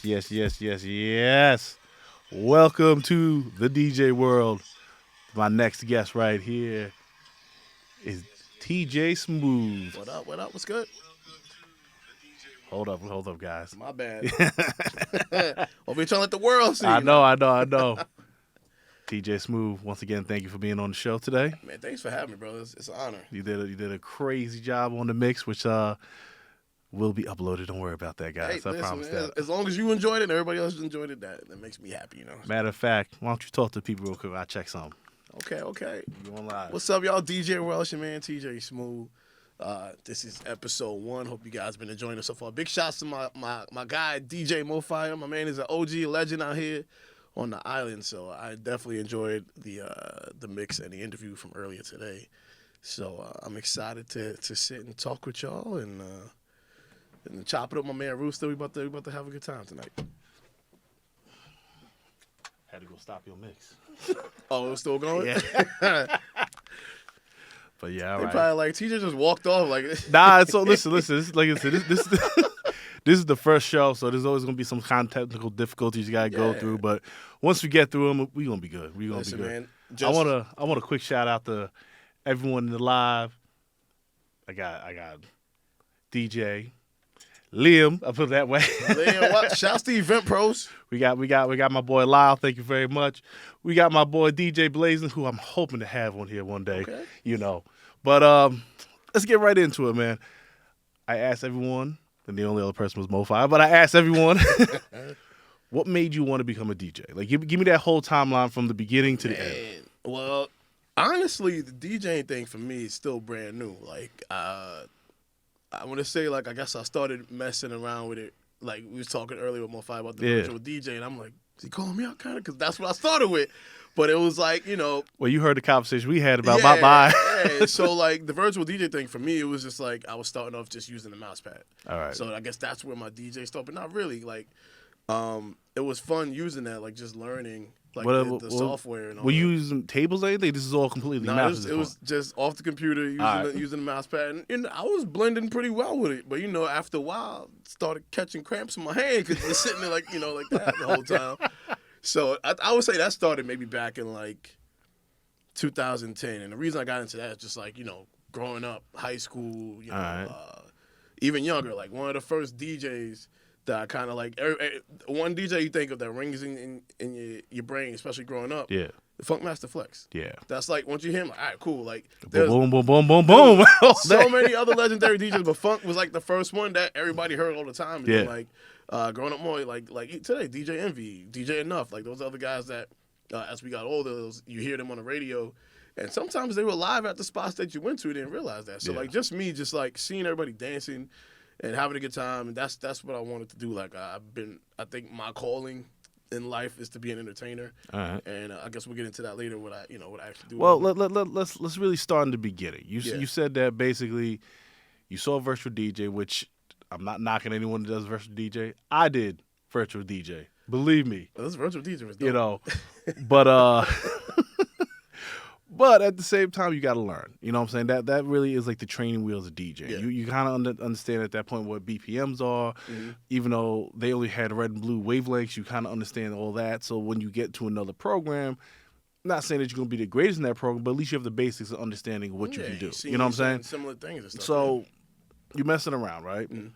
Yes. Welcome to the DJ world. My next guest right here is TJ Smooth. What up? What up? What's good? Hold up, guys. My bad. Well, we trying to let the world see. I know. TJ Smooth, once again, thank you for being on the show today. Man, thanks for having me, bro. It's an honor. You did a crazy job on the mix, which will be uploaded. Don't worry about that, guys. Hey, I listen, promise man, that. as long as you enjoyed it and everybody else enjoyed it, that makes me happy, Matter of fact, why don't you talk to people real quick? I'll check some. Okay. You on live? What's up, y'all? DJ Welsh, your man, TJ Smooth. This is episode 1. Hope you guys been enjoying it so far. Big shouts to my guy, DJ Mofire. My man is an OG legend out here on the island, so I definitely enjoyed the mix and the interview from earlier today. So I'm excited to sit and talk with y'all and chop it up, my man Roosta. We about to have a good time tonight. Had to go stop your mix. Oh, it's still going? Yeah. But yeah, all They right. probably like TJ just walked off like. Nah, so listen. This, like I said, this this is the first show, so there's always gonna be some kind of technical difficulties you gotta go Yeah. through. But once we get through them, we gonna be good. We gonna Listen, be good. man. I want a quick shout out to everyone in the live. I got DJ Liam. I put it that way. Shouts to Event Pros. We got my boy Lyle. Thank you very much. We got my boy DJ Blazing, who I'm hoping to have on here one day. Okay. You know, but let's get right into it, man. I asked everyone, and the only other person was Mo5, but I asked everyone, what made you want to become a DJ? Like, give me that whole timeline from the beginning to the end. Well, honestly, the DJing thing for me is still brand new. Like, I want to say, like, I guess I started messing around with it. Like, we was talking earlier with Mo5 about the virtual DJ, and I'm like, is he calling me out kind of? Because that's what I started with. But it was like, you know. Well, you heard the conversation we had about bye. Yeah. So, like, the virtual DJ thing for me, it was just like I was starting off just using the mouse pad. All right. So I guess that's where my DJ started. But not really. Like, it was fun using that, like, just learning. Like the software and all. Were you that. using tables or anything? This is all completely No, mouse. it was just off the computer using the mouse pad, and I was blending pretty well with it. But you know, after a while, I started catching cramps in my hand because you're sitting there like like that the whole time. So I would say that started maybe back in like 2010, and the reason I got into that is just like growing up, high school, even younger. Like one of the first DJs that I kind of like, one DJ you think of that rings in your brain, especially growing up. Yeah. The Funkmaster Flex. Yeah. That's like, once you hear him, like, all right, cool. Like, boom, boom, boom, boom, boom. so many other legendary DJs, but Funk was like the first one that everybody heard all the time. And then, like, growing up more, like today, DJ Envy, DJ Enough, like those other guys that, as we got older, you hear them on the radio. And sometimes they were live at the spots that you went to, didn't realize that. So, like, just me, just like seeing everybody dancing and having a good time, and that's what I wanted to do. Like I think my calling in life is to be an entertainer. All right. And I guess we'll get into that later. What I actually do. Well, let's really start in the beginning. You said that basically you saw virtual DJ, which I'm not knocking anyone that does virtual DJ. I did virtual DJ. Believe me. Well, this virtual DJ was dope. But But at the same time, you got to learn. You know what I'm saying? That really is like the training wheels of DJ. Yeah. You kind of understand at that point what BPMs are. Mm-hmm. Even though they only had red and blue wavelengths, you kind of understand all that. So when you get to another program, not saying that you're going to be the greatest in that program, but at least you have the basics of understanding of what you can do. You know what I'm saying? Similar things and stuff. So you're messing around, right? Mm-hmm.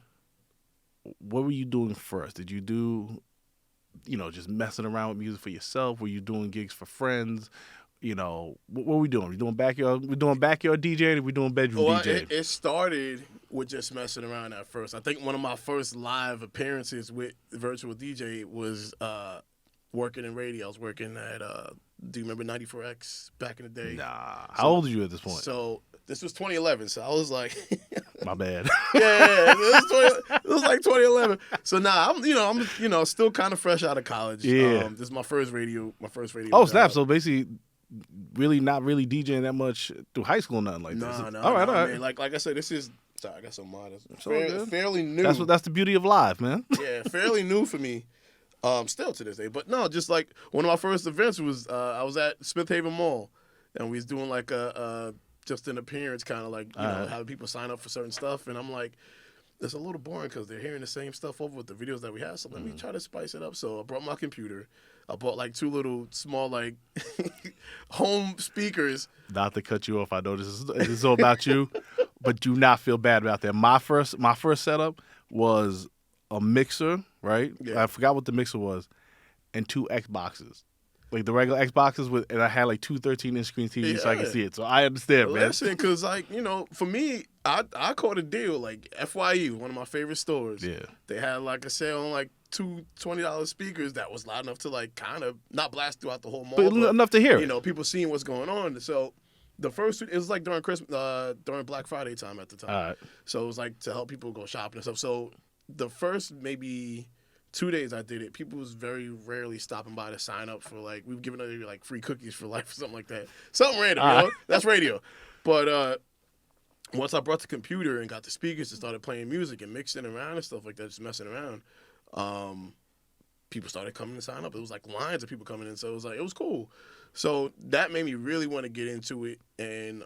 What were you doing first? Did you do, just messing around with music for yourself? Were you doing gigs for friends? What are we doing? We're doing backyard DJing, or we doing bedroom DJing? It started with just messing around at first. I think one of my first live appearances with virtual DJ was working in radio. I was working at, do you remember 94X back in the day? Nah. How old are you at this point? So this was 2011. So I was like, my bad. Yeah, it was like 2011. So now I'm still kind of fresh out of college. Yeah. This is my first radio. Oh, snap! So basically, really not really DJing that much through high school, nothing like this. No. All right. Man. Like I said, this is. Sorry, I got some models. Fairly new. That's the beauty of live, man. Yeah, fairly new for me. Still to this day, but no, just like one of my first events was I was at Smith Haven Mall, and we was doing like a just an appearance, kind of like having people sign up for certain stuff, and I'm like, it's a little boring because they're hearing the same stuff over with the videos that we have. So let me try to spice it up. So I brought my computer. I bought like 2 little small like home speakers. Not to cut you off, I know this is all about you, but do not feel bad about that. My first setup was a mixer, right? Yeah. I forgot what the mixer was, and 2 Xboxes. Like the regular Xboxes, and I had like 2 13-inch screen TVs so I could see it. So I understand, man. Listen, because like, for me, I caught a deal. Like FYU, one of my favorite stores. Yeah. They had like a sale on like 2 $20 speakers that was loud enough to like kind of not blast throughout the whole mall. But enough to hear it. People seeing what's going on. So the first, it was like during Christmas, during Black Friday time at the time. All right. So it was like to help people go shopping and stuff. So the first maybe 2 days I did it, people was very rarely stopping by to sign up for like, we've given them like free cookies for life or something like that. Something random, That's radio. But once I brought the computer and got the speakers and started playing music and mixing around and stuff like that, just messing around, people started coming to sign up. It was like lines of people coming in. So it was cool. So that made me really want to get into it. And,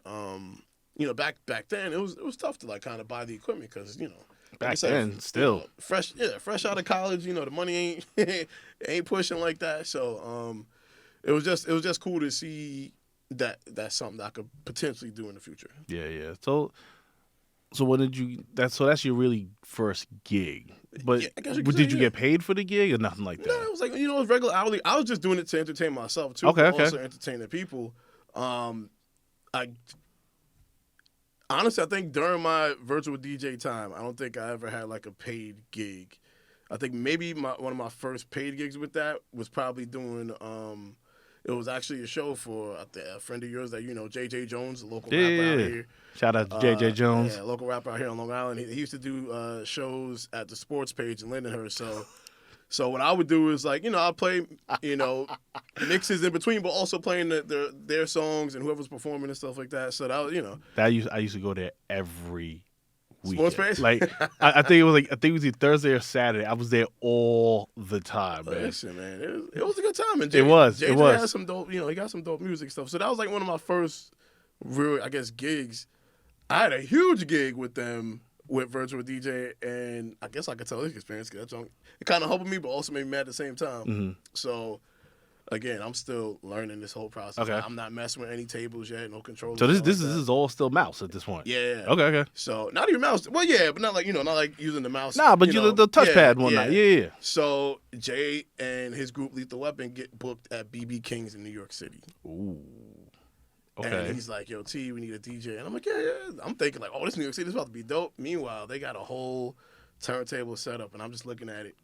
back then it was tough to like kind of buy the equipment because, Back then, still fresh out of college. The money ain't pushing like that. So it was just cool to see that that's something that I could potentially do in the future. Yeah. So when did you? That's your really first gig. But did you get paid for the gig or nothing like that? No, it was like it was regular hourly. I was just doing it to entertain myself too. Okay. Also entertain the people. Honestly, I think during my virtual DJ time, I don't think I ever had like a paid gig. I think maybe one of my first paid gigs with that was probably doing. It was actually a show for a friend of yours that JJ Jones, a local rapper out here. Shout out to JJ Jones. Yeah, local rapper out here on Long Island. He used to do shows at the sports page in Lindenhurst. So what I would do is like, I'd play, mixes in between, but also playing their songs and whoever's performing and stuff like that. So that was, I used to go there every weekend. Sports page? Like I think it was either Thursday or Saturday. I was there all the time, man. Listen, man, it was a good time. And JJ had some dope, he got some dope music stuff. So that was like one of my first real, I guess, gigs. I had a huge gig with them. With virtual DJ, and I guess I could tell this experience because it kind of humbled me, but also made me mad at the same time. Mm-hmm. So, again, I'm still learning this whole process. Okay. I'm not messing with any tables yet, no controllers. So this is all still mouse at this point. Yeah. Okay. So not even mouse. Well, yeah, but not like not like using the mouse. Nah, but the touchpad one night. Yeah. So Jay and his group Lethal Weapon get booked at BB King's in New York City. Ooh. Okay. And he's like, yo, T, we need a DJ. And I'm like, yeah. I'm thinking like, oh, this New York City, this is about to be dope. Meanwhile, they got a whole turntable set up, and I'm just looking at it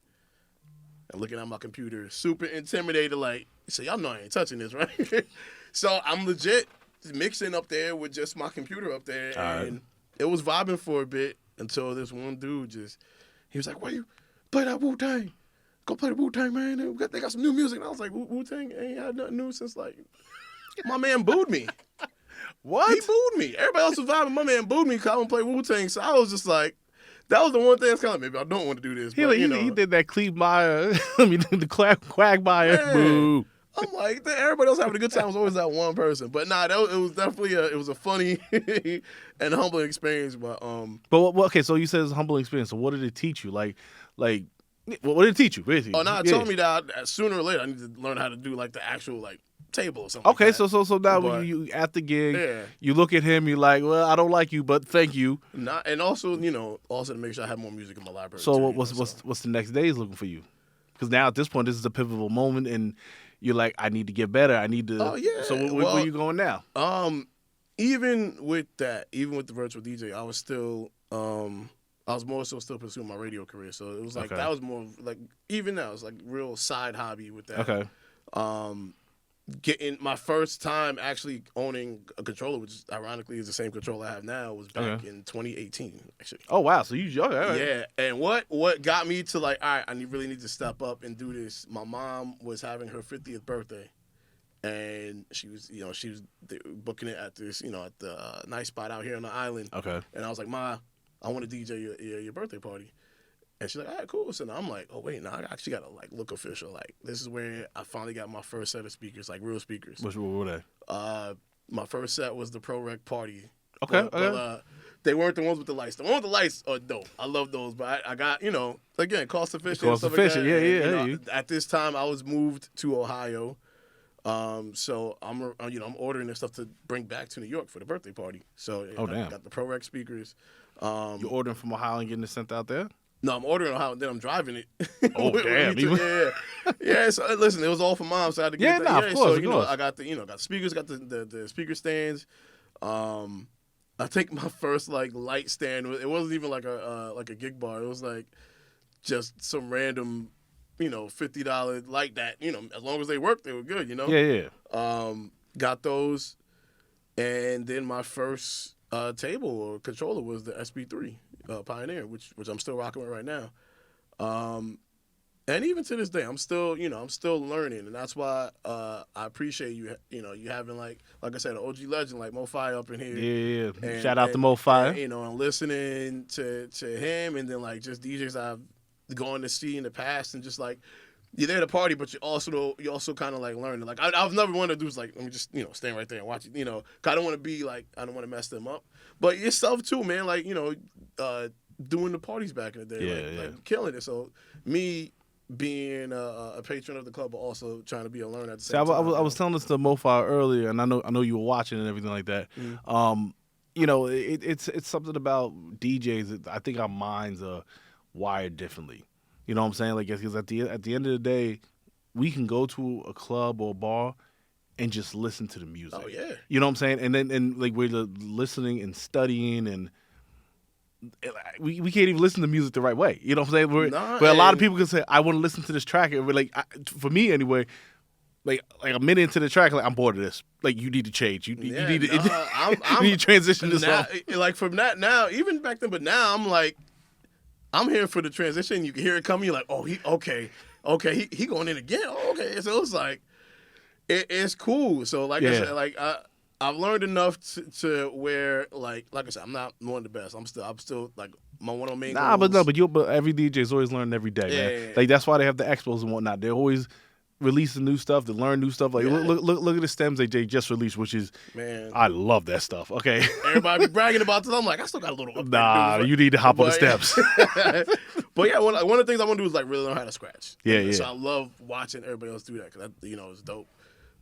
and looking at my computer, super intimidated, like, so y'all know I ain't touching this, right? So I'm legit mixing up there with just my computer up there, and it was vibing for a bit until this one dude he was like, why you play that Wu-Tang? Go play the Wu-Tang, man. They got some new music. And I was like, Wu-Tang ain't had nothing new since like... My man booed me. What? He booed me. Everybody else was vibing. My man booed me because I don't play Wu-Tang. So I was just like, that was the one thing that's kind of maybe I don't want to do this. He did that Clevemeyer, the Quagmire. Boo. I'm like, everybody else having a good time was always that one person. But nah, it was definitely a funny and humbling experience. But okay, so you said it's a humbling experience. So what did it teach you? Like, what did it teach you? Basically? Oh, no, it told me that sooner or later I need to learn how to do like the actual like table or something. Okay, like that. so now when you at the gig, you look at him, you're like, well, I don't like you, but thank you. And also, also to make sure I have more music in my library. So what's the next days looking for you? Because now at this point, this is a pivotal moment, and you're like, I need to get better. I need to. Oh yeah. So where are you going now? Even with the virtual DJ, I was still I was more so still pursuing my radio career. So it was like that was more like even now it's like real side hobby with that. Okay. Getting my first time actually owning a controller, which ironically is the same controller I have now, was back in 2018. Actually. Oh wow! So you yeah. And what got me to like, all right, I really need to step up and do this. My mom was having her 50th birthday, and she was booking it at this at the nice spot out here on the island. Okay. And I was like, Ma, I want to DJ your birthday party. And she's like, all right, cool. So now I'm like, oh, wait, no, I actually got to, like, look official. Like, this is where I finally got my first set of speakers, like, real speakers. What were they? My first set was the Pro Rec Party. Okay, They weren't the ones with the lights. The ones with the lights are dope. I love those, but I got, again, cost efficient. Cost efficient, like yeah. And, at this time, I was moved to Ohio, so I'm ordering this stuff to bring back to New York for the birthday party. So I got the ProRec speakers. You're ordering from Ohio and getting it sent out there? No, I'm ordering Ohio and then I'm driving it. Oh damn! Yeah. So listen, it was all for mom, so I had to get that. Of course, so I got got speakers, got the speaker stands. I think my first light stand, it wasn't even like a gig bar. It was like just some random, $50 light that, as long as they worked, they were good, Yeah. Got those, and then my first table or controller was the SB3 Pioneer, which I'm still rocking with right now. And even to this day, I'm still learning, and that's why I appreciate you having like I said, an OG legend like Mo Fire up in here. Yeah. And, Shout out to Mo Fire. And listening to him, and then just DJs I've gone to see in the past, and just you're there to party, but you also kind of learning. Like I've never wanted to do is let me just stand right there and watch it. 'Cause I don't want to be I don't want to mess them up. But yourself too, man. Doing the parties back in the day, killing it. So me being a patron of the club, but also trying to be a learner at the same time. I was telling this to Mo Fire earlier, and I know you were watching and everything like that. Mm-hmm. It's something about DJs. I think our minds are wired differently. You know what I'm saying? Because at the end of the day, we can go to a club or a bar and just listen to the music. Oh yeah. You know what I'm saying? And then we're listening and studying, and we can't even listen to music the right way. You know what I'm saying? But a lot of people can say, I want to listen to this track. And we're for me anyway, like a minute into the track, I'm bored of this. You need to change. You need to you need to transition this now, song. From that now, even back then, but now I'm here for the transition. You can hear it coming. You're like, oh, he going in again. Oh, okay. So it's it's cool. So I said, I've learned enough to where like I said, I'm not one of the best. I'm still my one of my main goals. But every DJ is always learning every day, man. That's why they have the expos and whatnot. They're always releasing new stuff, to learn new stuff. Look at the stems they just released, which is, man, I love that stuff. Okay, everybody be bragging about this. I'm like, I still got a little. Nah, you need to hop on the steps. But yeah, one of the things I want to do is really learn how to scratch. Yeah. So I love watching everybody else do that because it's dope.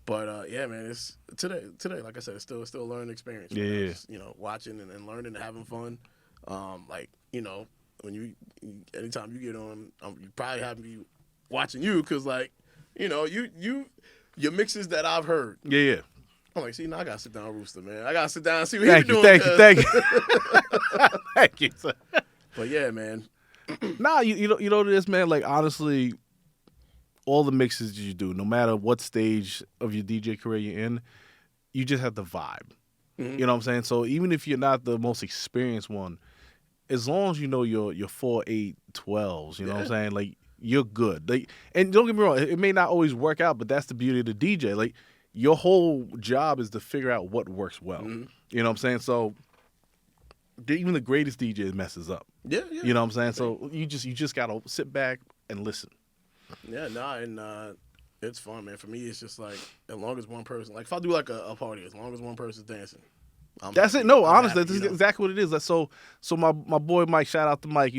But yeah, man, it's today. Like I said, it's still a learning experience. Yeah. Just, watching and learning and having fun. When anytime you get on, you probably have me watching you because your mixes that I've heard. Yeah. I'm like, see, now I gotta sit down, Roosta, man. I gotta sit down and see what he's doing. Thank you. Thank you, sir. But yeah, man. Nah, you know what it is, man. Honestly, all the mixes you do, no matter what stage of your DJ career you're in, you just have the vibe. Mm-hmm. You know what I'm saying? So even if you're not the most experienced one, as long as you know your 4, 8, 12s, you know what I'm saying? You're good. And don't get me wrong, it may not always work out, but that's the beauty of the DJ. Your whole job is to figure out what works well. Mm-hmm. You know what I'm saying? So even the greatest DJ messes up. Yeah. You know what I'm saying? So you just gotta sit back and listen. Yeah, and it's fun, man. For me, it's just as long as one person, if I do a party, as long as one person's dancing. That's it. No, honestly, this is exactly what it is. So my boy Mike, shout out to Mike.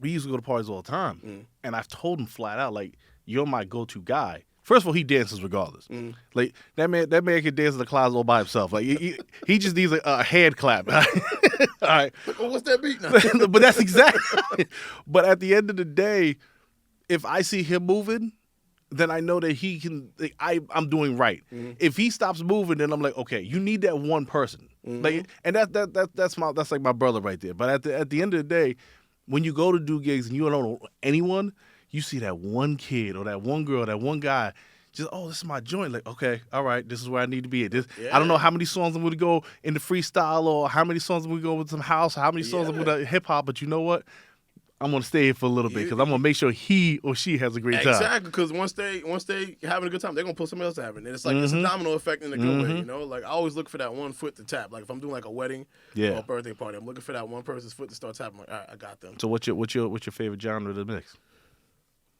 We used to go to parties all the time, and I've told him flat out, you're my go-to guy. First of all, he dances regardless. That man can dance in the closet all by himself. He just needs a hand clap. All right. Well, what's that beat now? But that's exactly. But at the end of the day, if I see him moving, then I know that he can. I'm doing right. Mm-hmm. If he stops moving, then I'm like, okay, you need that one person. Mm-hmm. And that's my brother right there. But at the end of the day, when you go to do gigs and you don't know anyone, you see that one kid or that one girl, that one guy, just, oh, this is my joint. Okay, all right, this is where I need to be at. I don't know how many songs I'm going to go in the freestyle or how many songs I'm going to go with some house, or how many songs I'm going to hip hop, but you know what? I'm going to stay here for a little bit because I'm going to make sure he or she has a great time. Exactly, because once they having a good time, they're going to put somebody else to having it. It's it's a domino effect in a good way, I always look for that one foot to tap. If I'm doing a wedding or a birthday party, I'm looking for that one person's foot to start tapping. All right, I got them. So what's your favorite genre of the mix?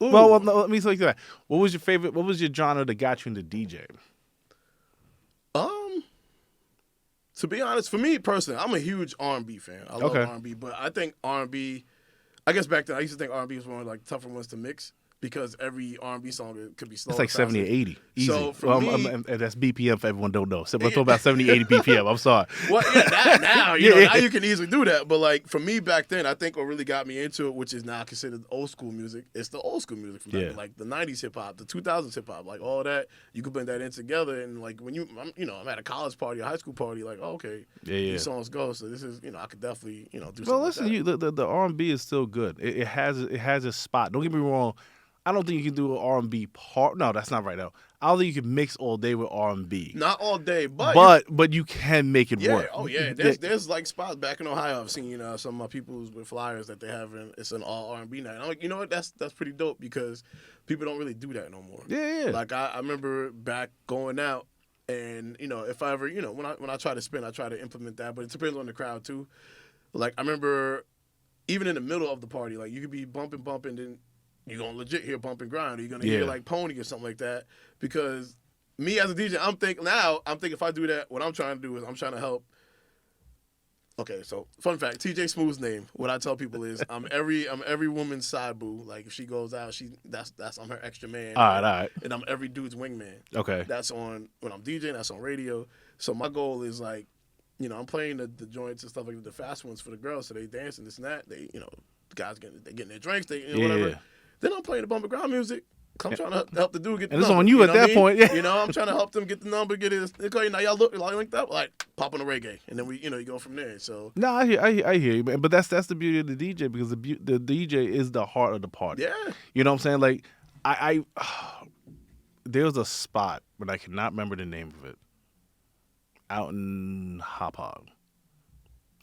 Well, no, let me say that. What was your genre that got you into DJing? To be honest, for me personally, I'm a huge R&B fan. I love R&B, but I think R&B. I guess back then I used to think R&B was one of like tougher ones to mix because every R&B song could be slow. It's like 70 or 80. Easy. So for me, that's BPM for everyone don't know. So we're talking about 70, 80 BPM. I'm sorry. Well, yeah, now you can easily do that. But like for me back then, I think what really got me into it, which is now considered old school music, it's the old school music from back then, like the 90s hip hop, the 2000s hip hop, like all that. You could blend that in together, and like when I'm at a college party, a high school party, like okay, these songs go. So this is I could definitely do something. Well, listen, like that. The R&B is still good. It has a spot. Don't get me wrong. I don't think you can do an R&B part. No, that's not right. No, I don't think you can mix all day with R&B. Not all day, but you can make it work. Oh yeah, there's like spots back in Ohio. I've seen some of my people with flyers that they have. It's an all R&B night. And I'm like, you know what? That's pretty dope because people don't really do that no more. Yeah. Like I remember back going out, and if I ever when I try to spin, I try to implement that. But it depends on the crowd too. Like I remember, even in the middle of the party, like you could be bumping, then you're going to legit hear bump and grind. Or you're going to hear like Pony or something like that. Because me as a DJ, I'm thinking if I do that, what I'm trying to do is I'm trying to help. Okay, so fun fact, TJ Smooth's name, what I tell people is I'm every woman's side boo. Like if she goes out, I'm her extra man. All right. And I'm every dude's wingman. Okay. That's on when I'm DJing, that's on radio. So my goal is like, I'm playing the joints and stuff like the fast ones for the girls, so they dancing this and that. They, the guys getting their drinks, whatever. Yeah. Then I'm playing the bump and grind music. I'm trying to help the dude get the and number. And it's on you at that point. Yeah. I'm trying to help them get the number, get it. Now y'all look like that, like pop on the reggae, and then we, you go from there. So no, I hear you, man. But that's the beauty of the DJ because the DJ is the heart of the party. Yeah. You know what I'm saying? Like I there's a spot, but I cannot remember the name of it. Out in Hop Hog.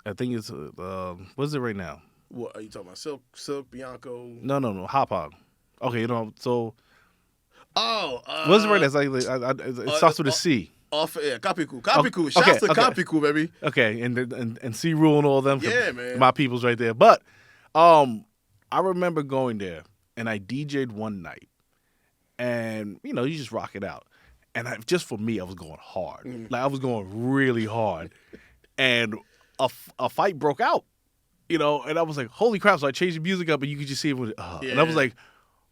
I think it's what is it right now? What are you talking about? Silk, Bianco? No, Hop Hog. Okay, so. Oh, what's it right? That's like it starts with a C. Kapiku. Shouts to Kapiku, baby. Okay, and C Rule and all them. Yeah, man. My people's right there. But I remember going there and I DJ'd one night, and you just rock it out. And just for me, I was going hard. Mm-hmm. Like I was going really hard, and a fight broke out. And I was like, holy crap. So I changed the music up and you could just see it. And I was like,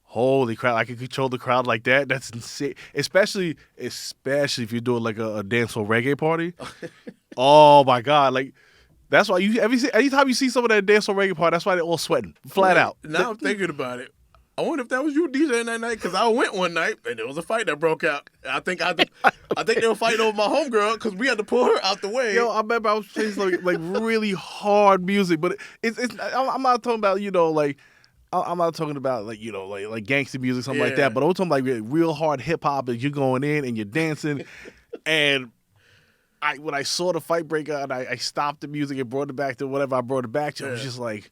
holy crap, I can control the crowd like that? That's insane. Especially if you're doing like a dancehall reggae party. Oh my God. Like, that's why anytime you see someone at a dancehall reggae party, that's why they're all sweating. Flat out. Now I'm thinking about it. I wonder if that was you DJing that night, because I went one night and there was a fight that broke out. I think they were fighting over my homegirl because we had to pull her out the way. Yo, I remember I was playing like really hard music, but I'm not talking about I'm not talking about like gangster music, something like that. But I'm talking like real hard hip hop, and you're going in and you're dancing, and when I saw the fight break out, I stopped the music and brought it back to whatever I brought it back to. I was just like,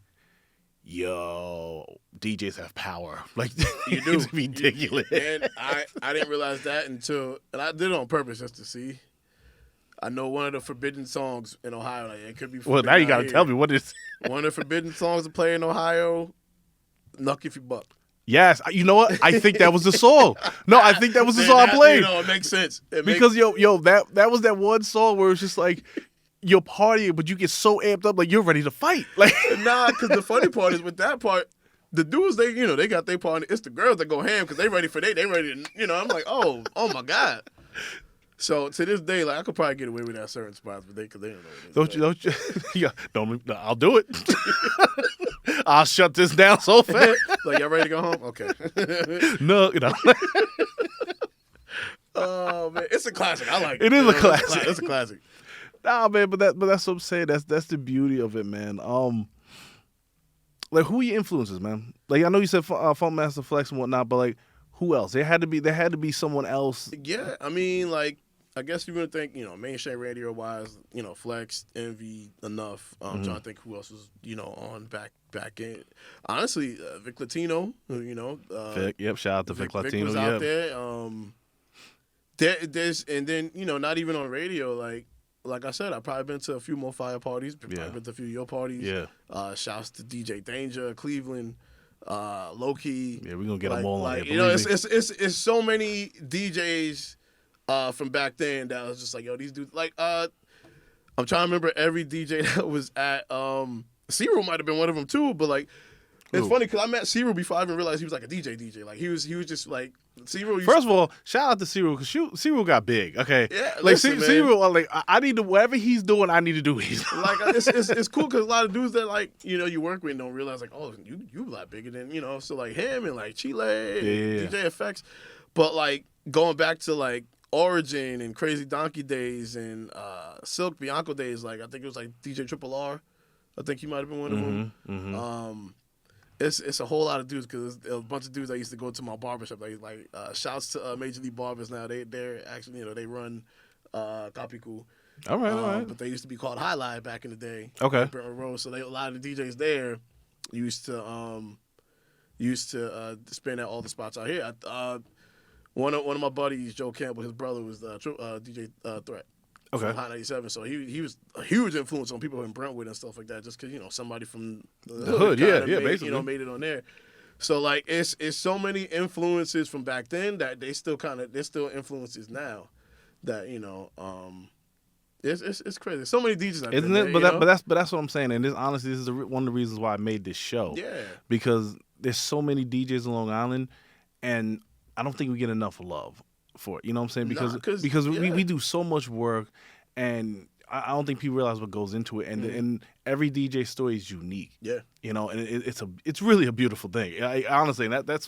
yo, DJs have power. Like, you do. It's ridiculous. And I didn't realize that and I did it on purpose just to see. I know one of the forbidden songs in Ohio. Like, it could be. Well, now you got to tell me what is. One of the forbidden songs to play in Ohio, Knuck If You Buck. Yes, you know what? I think that was the song. No, I think that was the song I played. It makes sense. Because that was that one song where it's just like, you're partying, but you get so amped up, like you're ready to fight. Like, nah, because the funny part is with that part, the dudes they got their part. It's the girls that go ham because they ready for they ready to I'm like, oh my God. So to this day, like I could probably get away with that certain spots, but because they don't know. Don't you? Yeah, I'll do it. I'll shut this down so fast. Like, y'all ready to go home? Okay. No, Oh man, it's a classic. I like it. It is a classic. It's a classic. Nah, man, but that's what I'm saying. That's the beauty of it, man. Like, who are your influences, man? Like, I know you said Funkmaster Flex and whatnot, but like, who else? There had to be someone else. Yeah, I mean, like, I guess you're gonna think, mainstream radio wise, Flex, Envy, enough. Trying to think who else was, on back in. Honestly, Vic Latino, Vic, yep. Shout out to Vic Latino. Vic was out there. There's and then not even on radio, like I said, I've probably been to a few more fire parties. Probably been to a few of your parties. Yeah. Shouts to DJ Danger, Cleveland, Low Key. Yeah, we're gonna get them all on here. It's so many DJs from back then that was just like, yo, these dudes. Like, I'm trying to remember every DJ that was at C-Room might have been one of them too, but like it's funny because I met C-Room before I even realized he was like a DJ. Like he was just like C-Room. First of all, shout out to C-Room because C-Room got big. Okay, yeah, like C-Room, like I need to whatever he's doing, I need to do. Like it's cool because a lot of dudes that like you work with don't realize like you a lot bigger than so like him and like Chile, and DJ Effects, but like going back to like Origin and Crazy Donkey days and Silk Bianco days, like I think it was like DJ Triple R, I think he might have been one of them. Mm-hmm. It's a whole lot of dudes because a bunch of dudes that used to go to my barbershop. Like shouts to Major League Barbers now. They're actually they run Kapiku. All right. But they used to be called Highlight back in the day. Okay. Brentwood Road. So a lot of the DJs there used to spin at all the spots out here. One of my buddies, Joe Campbell, his brother was DJ Threat. Okay. From Hot 97, so he was a huge influence on people in Brentwood and stuff like that. Just because somebody from the hood, basically made it on there. So like it's so many influences from back then that they're still influences now. That it's crazy. So many DJs, isn't it? But that's what I'm saying. And honestly, this is one of the reasons why I made this show. Yeah. Because there's so many DJs in Long Island, and I don't think we get enough love for it. You know what I'm saying? Because we do so much work, and I don't think people realize what goes into it. And every DJ story is unique. Yeah. And it's really a beautiful thing. Honestly, that's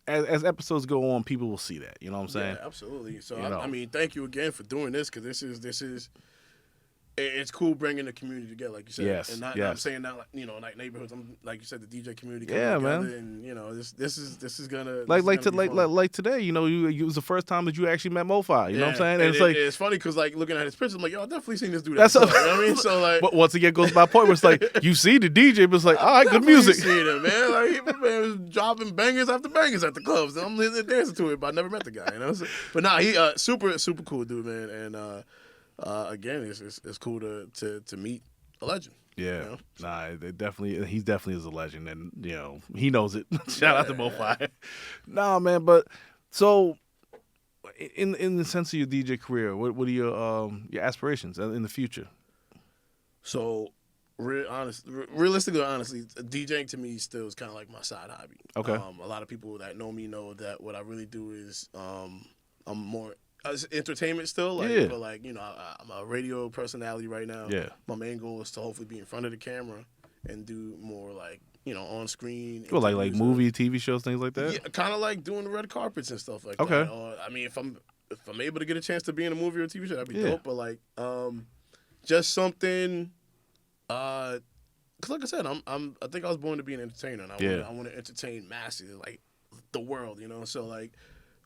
as episodes go on, people will see that. You know what I'm saying? Yeah, absolutely. So I mean, thank you again for doing this because this is. It's cool bringing the community together, like you said. Yes, and I'm saying that, like neighborhoods. like you said, the DJ community. Yeah, man. And this is gonna like today. It was the first time that you actually met MoFi. You know what I'm saying? And it's funny because like looking at his pictures, I'm like, yo, I definitely seen this dude. You know what I mean? So like, but once again, goes by point where it's like you see the DJ, but it's like, all right, good music. Seen him, man. Like he was dropping bangers after bangers at the clubs. And I'm dancing to it, but I never met the guy. So, but nah, he super cool dude, man. And again, it's cool to meet a legend. Yeah, he definitely is a legend, and he knows it. Shout out to MoFi. Nah, man, but so in the sense of your DJ career, what are your aspirations in the future? So, realistically, honestly, DJing to me still is kind of like my side hobby. Okay. A lot of people that know me know that what I really do is I'm more. Entertainment still, but like I'm a radio personality right now. Yeah, my main goal is to hopefully be in front of the camera and do more like on screen. Well, like movie, TV shows, things like that. Yeah, kind of like doing the red carpets and stuff like that. Or, I mean, if I'm able to get a chance to be in a movie or a TV show, that'd be dope. But like, just something. Cause like I said, I think I was born to be an entertainer, and I want to entertain masses, like the world. So like.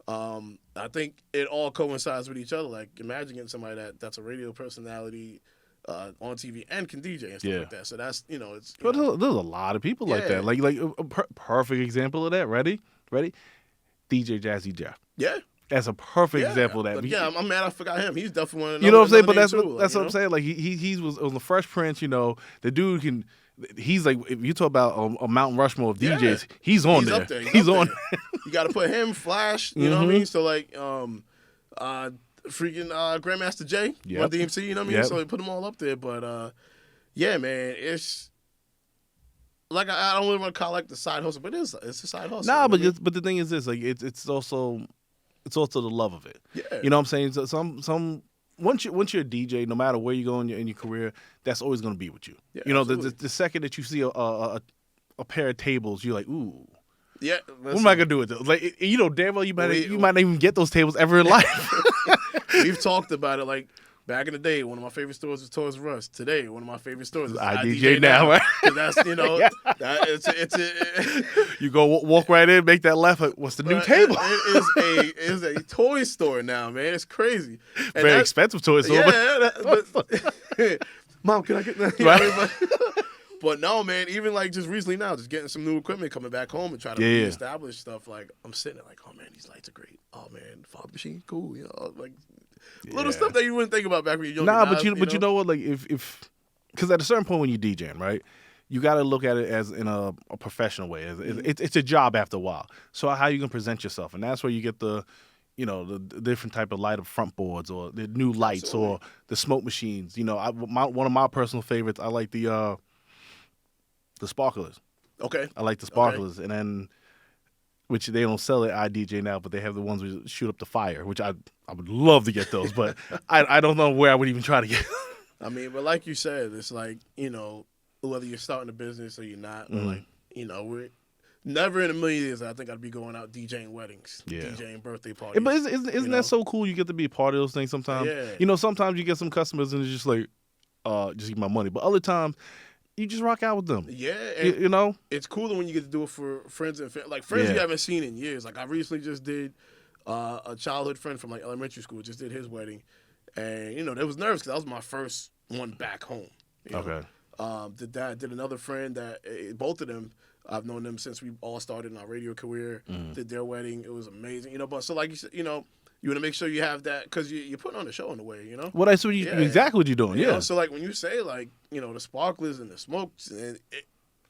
I think it all coincides with each other. Like, imagine getting somebody that's a radio personality on TV and can DJ and stuff like that. So that's it's. But there's a lot of people like that. Like a perfect example of that. Ready? DJ Jazzy Jeff. Yeah. That's a perfect example of that. Yeah, I'm mad I forgot him. He's definitely one of You know what I'm saying? But that's what I'm saying. Like he was on the Fresh Prince. The dude can. He's like, if you talk about a Mount Rushmore of DJs, he's on there. Up there. He's on. You got to put him, Flash. You know what I mean? So like, freaking Grandmaster J, on DMC. You know what I mean? So they put them all up there. But yeah, man, it's like I don't really want to call it like the side hustle, but it's a side hustle. Nah, but the thing is this, like it's also the love of it. Yeah. You know what I'm saying? So some. Once you're a DJ, no matter where you go in your career, that's always going to be with you. Yeah, the second that you see a pair of tables, you're like, ooh, yeah. What am I gonna do with those? Like, damn well you might not even get those tables ever in life. We've talked about it. Like back in the day, one of my favorite stores was Toys R Us. Today, one of my favorite stores is DJ now, right? That's you go walk right in, make that left. Like, what's the new table? It is a toy store now, man. It's crazy. And very expensive toy store. Yeah, but Mom, can I get that? Right. But no, man. Even like just recently now, just getting some new equipment, coming back home and trying to reestablish stuff. Like I'm sitting there, like, oh man, these lights are great. Oh man, fog machine, cool. Like. Little stuff that you wouldn't think about back when you're young. Nah, but you know what? Like if because at a certain point when you're DJing, right, you got to look at it as in a professional way. It's a job after a while. So how you gonna present yourself, and that's where you get the the different type of light up front boards or the new lights or the smoke machines. One of my personal favorites, I like the sparklers. Okay. I like the sparklers, and then which they don't sell at iDJ now, but they have the ones that shoot up the fire, which I would love to get those, but I don't know where I would even try to get. I mean, but like you said, it's like, whether you're starting a business or you're not, or like, we're never in a million years I think I'd be going out DJing weddings, DJing birthday parties. But isn't that so cool? You get to be a part of those things sometimes. Yeah. Sometimes you get some customers and it's just like, just give my money. But other times, you just rock out with them. Yeah. It's cooler when you get to do it for friends and family. Like friends you haven't seen in years. Like I recently just did a childhood friend from like elementary school, just did his wedding. And, they was nervous because that was my first one back home. Okay. Did another friend that both of them, I've known them since we all started in our radio career. Did their wedding. It was amazing. But so like you said, you want to make sure you have that because you're putting on a show in a way, Well, that's exactly what you're doing, yeah. So like when you say like, the sparklers and the smokes,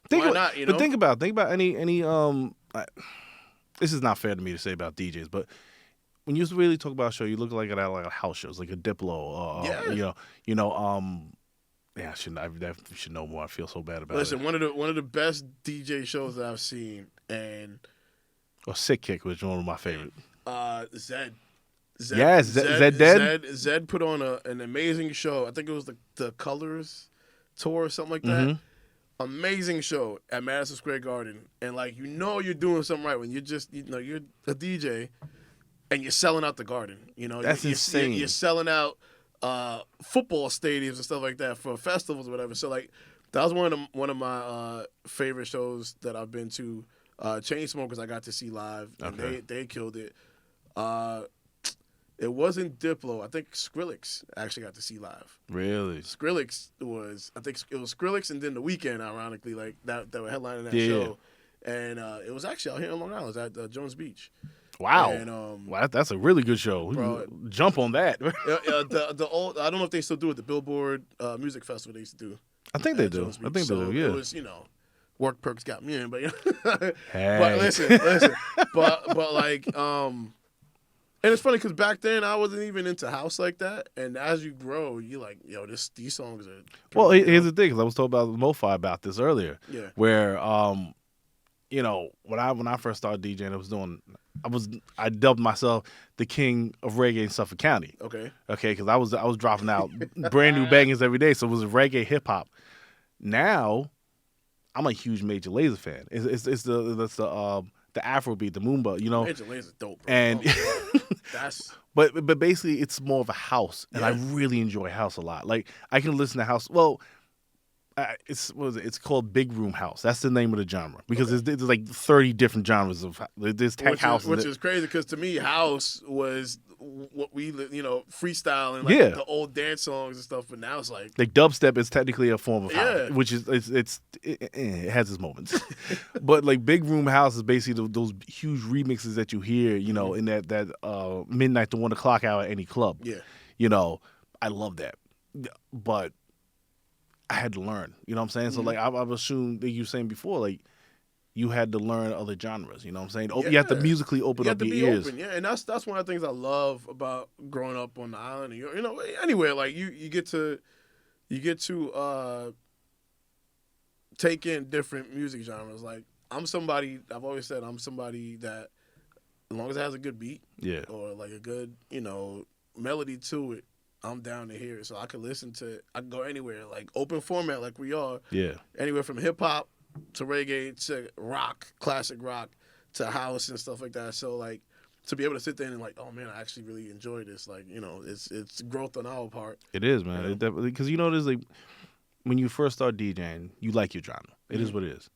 why not, But think about any this is not fair to me to say about DJs, but when you really talk about a show, you look like a house shows, like a Diplo, I should know more. I feel so bad about it. Listen, one of the best DJ shows that I've seen, and Sick Kick was one of my favorite. Zed. Zed dead? Zed put on an amazing show. I think it was the Colors tour or something like that. Amazing show at Madison Square Garden, and like you're doing something right when you're just you're a DJ, and you're selling out the Garden. That's insane. You're selling out football stadiums and stuff like that for festivals or whatever. So like that was one of my favorite shows that I've been to. Chainsmokers I got to see live, and they killed it. It wasn't Diplo. I think Skrillex actually got to see live. Really? Skrillex I think it was Skrillex and then The Weeknd, ironically, like that were headlining that show. And it was actually out here in Long Island. It was at Jones Beach. Wow. And, that's a really good show. Bro, jump on that. the old, I don't know if they still do it, the Billboard Music Festival they used to do. I think they do. They do, yeah. It was, work perks got me in, but hey. But listen, but like, and it's funny because back then I wasn't even into house like that, and as you grow, you're like, these songs are. Well, here's the thing, because I was told about MoFi about this earlier. Yeah. Where when I first started DJing, I dubbed myself the king of reggae in Suffolk County. Okay. Okay, because I was dropping out brand new bangers every day, so it was reggae hip hop. Now, I'm a huge Major Lazer fan. It's the Afrobeat, the Moomba, Major Lazer's dope, bro. And that's. But basically, it's more of a house, and I really enjoy house a lot. Like I can listen to house. Well, it's called Big Room House. That's the name of the genre because there's like 30 different genres of there's tech house, which is crazy because to me, house was what we freestyle and like the old dance songs and stuff. But now it's like dubstep is technically a form of house, which is it has its moments. But like Big Room House is basically those huge remixes that you hear, in that midnight to 1 o'clock hour at any club. Yeah, I love that, but I had to learn. You know what I'm saying? So like I've assumed that you were saying before, like you had to learn other genres. You know what I'm saying? You have to musically open up your ears. Open, and that's one of the things I love about growing up on the island. Anywhere like you get to take in different music genres. Like I've always said I'm somebody that as long as it has a good beat, or like a good melody to it, I'm down to hear it. So I can listen to it. I can go anywhere, like open format like we are. Yeah. Anywhere from hip hop to reggae to rock, classic rock to house and stuff like that. So like to be able to sit there and like, oh man, I actually really enjoy this. Like, it's growth on our part. It is, man. It definitely, because there's like when you first start DJing, you like your genre. It is what it is.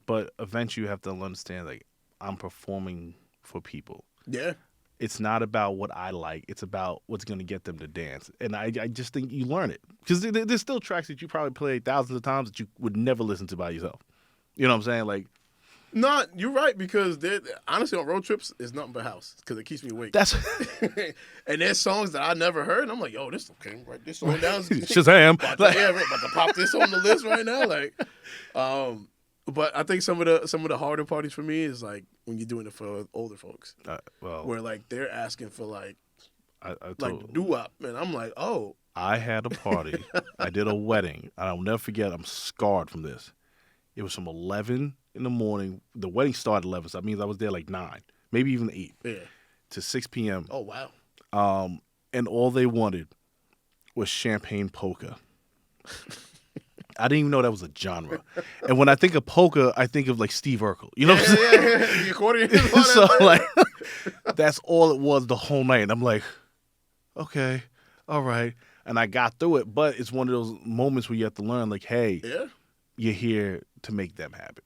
But eventually you have to understand like I'm performing for people. Yeah. It's not about what I like. It's about what's going to get them to dance. And I just think you learn it. Because there's still tracks that you probably play thousands of times that you would never listen to by yourself. You know what I'm saying? Like, no, you're right. Because honestly, on road trips, it's nothing but house. Because it keeps me awake. And there's songs that I never heard. And I'm like, yo, this okay. Write this song down. Shazam. About to pop this on the list right now. Like, But I think some of the harder parties for me is like when you're doing it for older folks, where like they're asking for like doo-wop, and I'm like, oh. I had a party. I did a wedding. I'll never forget. I'm scarred from this. It was from 11 in the morning. The wedding started at 11, so that means I was there like 9, maybe even 8, to 6 p.m. Oh wow! And all they wanted was champagne polka. I didn't even know that was a genre. And when I think of polka, I think of like Steve Urkel. You know what I'm saying? Yeah. The accordion. So like, that's all it was the whole night. And I'm like, okay, all right. And I got through it. But it's one of those moments where you have to learn, like, hey, you're here to make them happy.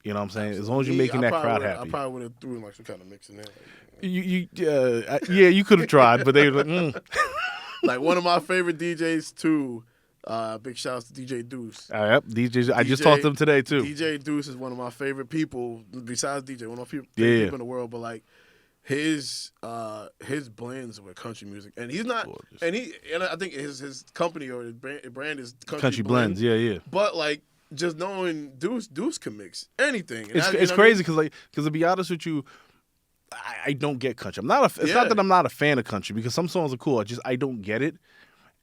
You know what I'm saying? Absolutely. As long as you're making that crowd happy. I probably would have threw in like some kind of mix in there. You could have tried, but they were like, Like one of my favorite DJs too. Big shouts to DJ Deuce. Yep, DJs. I just talked to him today too. DJ Deuce is one of my favorite people besides DJ. One of my favorite people in the world. But like his blends with country music, and he's not, gorgeous. and I think his company or his brand is country blends. Yeah. But like just knowing Deuce can mix anything. And it's crazy because to be honest with you, I don't get country. I'm not. It's not that I'm not a fan of country because some songs are cool. I don't get it,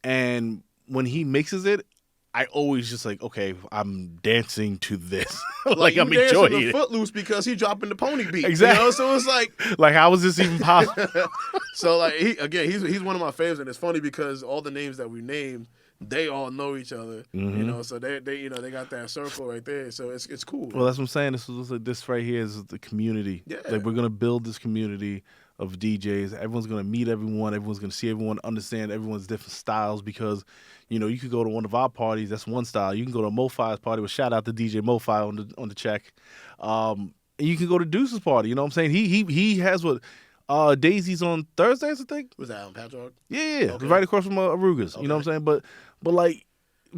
and when he mixes it, I always just like, okay, I'm dancing to this. Like I'm enjoying it. Footloose because he dropping the pony beat. Exactly. You know? So it's like how is this even possible? So like he's one of my favorites, and it's funny because all the names that we named, they all know each other. Mm-hmm. You know, so they they got that circle right there. So it's cool. Well, that's what I'm saying. This right here is the community. Yeah. Like we're gonna build this community of DJs. Everyone's gonna meet everyone. Everyone's gonna see everyone, understand everyone's different styles because, you know, you could go to one of our parties, that's one style. You can go to MoFi's party, with shout out to DJ MoFi on the check. And you can go to Deuce's party. You know what I'm saying? He has what Daisy's on Thursdays, I think. Was that on Patrick? Yeah, okay. Right across from Aruga's. Okay. You know what I'm saying? But like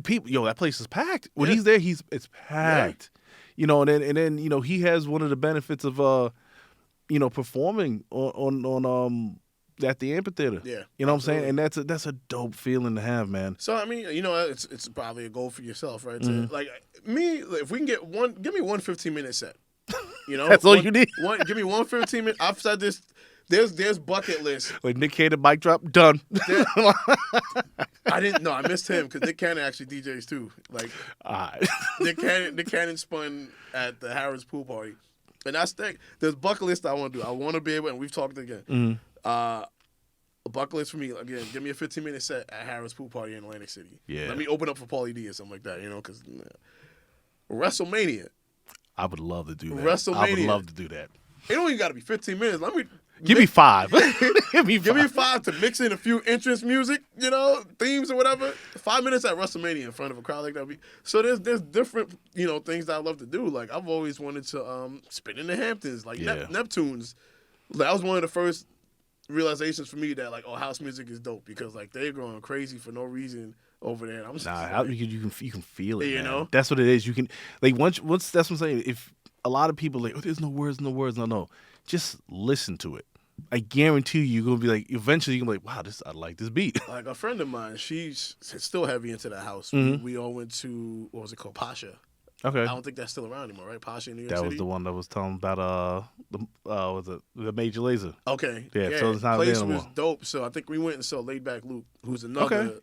people, that place is packed. When he's there, it's packed. Yeah. You know, and then you know he has one of the benefits of performing on at the amphitheater. Yeah. You know what I'm saying? And that's a dope feeling to have, man. So I mean, it's probably a goal for yourself, right? Mm-hmm. Like me, if we can give me one 15-minute set. You know? That's all you need. Give me one 15-minute. I've said this. There's bucket list. Like Nick Cannon mic drop, done. I didn't know. I missed him because Nick Cannon actually DJs too. Like Nick Cannon spun at the Harris pool party. And there's bucket list I want to do. I want to be able, and we've talked again. Mm-hmm. A bucket list for me, again, give me a 15-minute set at Harris pool party in Atlantic City. Yeah. Let me open up for Paulie D or something like that, because WrestleMania. I would love to do that. WrestleMania. I would love to do that. It don't even got to be 15 minutes. Give me 5. Give me 5 to mix in a few entrance music, themes or whatever. 5 minutes at WrestleMania in front of a crowd like that. So there's different, things that I love to do. Like I've always wanted to spin in the Hamptons, like Neptunes. That was one of the first realizations for me that like, house music is dope because like they're going crazy for no reason over there. And I'm just you can feel it. That's what it is. You can like once that's what I'm saying. If a lot of people like, there's no words. No. Just listen to it. I guarantee you're gonna be like, eventually you're gonna be like, wow, I like this beat. Like a friend of mine, she's still heavy into the house. Mm-hmm. We all went to, what was it called, Pasha. Okay. I don't think that's still around anymore, right? Pasha in New York City. That was the one that was talking about the Major Lazer. Okay. Yeah. So it's not place there no was more. Dope. So I think we went and saw Laid Back Luke, who's another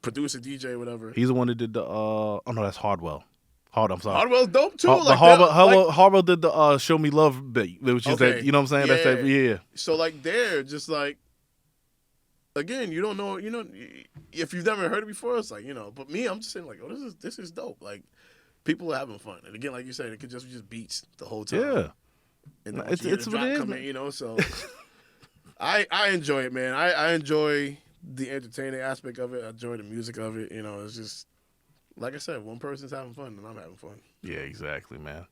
producer, DJ, whatever. He's the one that did the no, that's Hardwell. I'm sorry. Hardwell's dope too. Hardwell did the Show Me Love bit, which is that, you know what I'm saying? Yeah. That's that, yeah. So like they're just like, again, you don't know, if you've never heard it before, it's like, but me, I'm just saying like, this is dope. Like people are having fun. And again, like you said, it could just be just beats the whole time. Yeah. And it's what it is, man. So I enjoy it, man. I enjoy the entertaining aspect of it. I enjoy the music of it. It's just, like I said, one person's having fun, and I'm having fun. Yeah, exactly, man.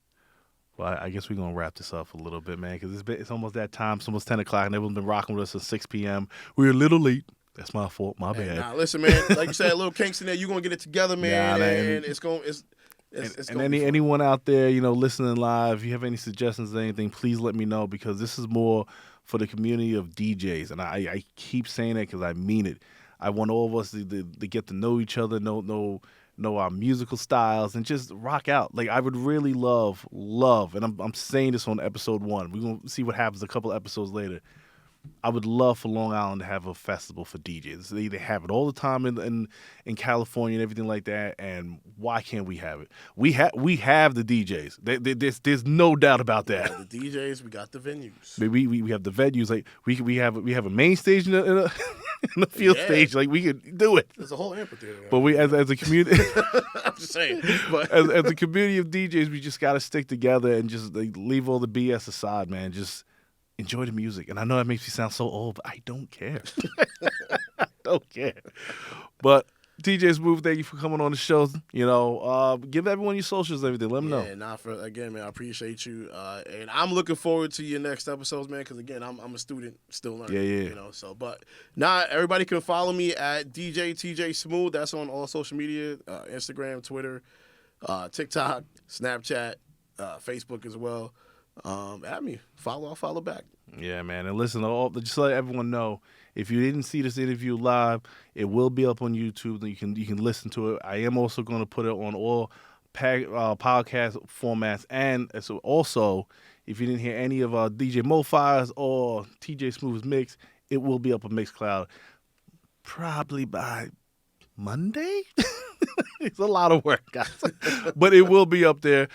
Well, I guess we're going to wrap this up a little bit, man, because it's almost that time. It's almost 10 o'clock, and everyone's been rocking with us since 6 p.m. We're a little late. That's my fault. My bad. Nah, listen, man. Like you said, little kinks in there. You're going to get it together, man. And it's going to anyone out there, listening live, if you have any suggestions or anything, please let me know, because this is more for the community of DJs. And I keep saying that because I mean it. I want all of us to get to know each other, know know our musical styles, and just rock out. Like, I would really love, and I'm saying this on episode 1. We're going to see what happens a couple episodes later. I would love for Long Island to have a festival for DJs. They have it all the time in California and everything like that. And why can't we have it? We have the DJs. There's no doubt about that. Yeah, the DJs, we got the venues. We have the venues. Like we have a main stage and a field stage. Like, we could do it. There's a whole amphitheater. But we as a community, I'm just saying. But as a community of DJs, we just got to stick together and just like leave all the BS aside, man. Just enjoy the music. And I know that makes me sound so old, but I don't care. I don't care. But DJ Smooth, thank you for coming on the show. You know, give everyone your socials and everything. Let them know. Yeah, again, man, I appreciate you. And I'm looking forward to your next episodes, man, because, again, I'm a student still learning. Yeah. You know, so, but everybody can follow me at DJ TJ Smooth. That's on all social media, Instagram, Twitter, TikTok, Snapchat, Facebook as well. At me. I'll follow back. Yeah, man. And listen, just let everyone know, if you didn't see this interview live, it will be up on YouTube. You can listen to it. I am also going to put it on all podcast formats. And so also, if you didn't hear any of DJ Mofire's or TJ Smooth's mix, it will be up on Mixcloud probably by Monday. It's a lot of work, guys. But it will be up there.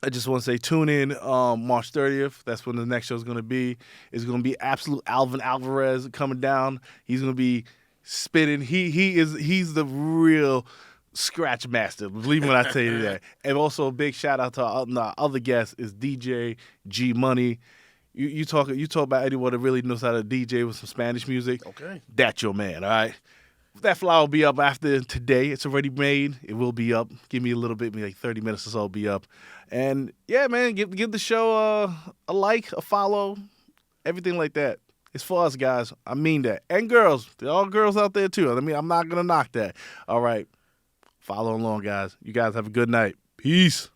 I just want to say, tune in March 30th. That's when the next show is going to be. It's going to be absolute Alvin Alvarez coming down. He's going to be spitting. He's the real scratch master. Believe me when I tell you that. And also a big shout out to our other guest is DJ G Money. You talk about anyone that really knows how to DJ with some Spanish music. Okay, that's your man. All right. That flyer will be up after today. It's already made. It will be up. Give me a little bit, maybe like 30 minutes or so, it'll be up. And yeah, man, give the show a like, a follow, everything like that. It's for us, guys. I mean that. And girls. There are girls out there too. I mean, I'm not going to knock that. All right. Follow along, guys. You guys have a good night. Peace.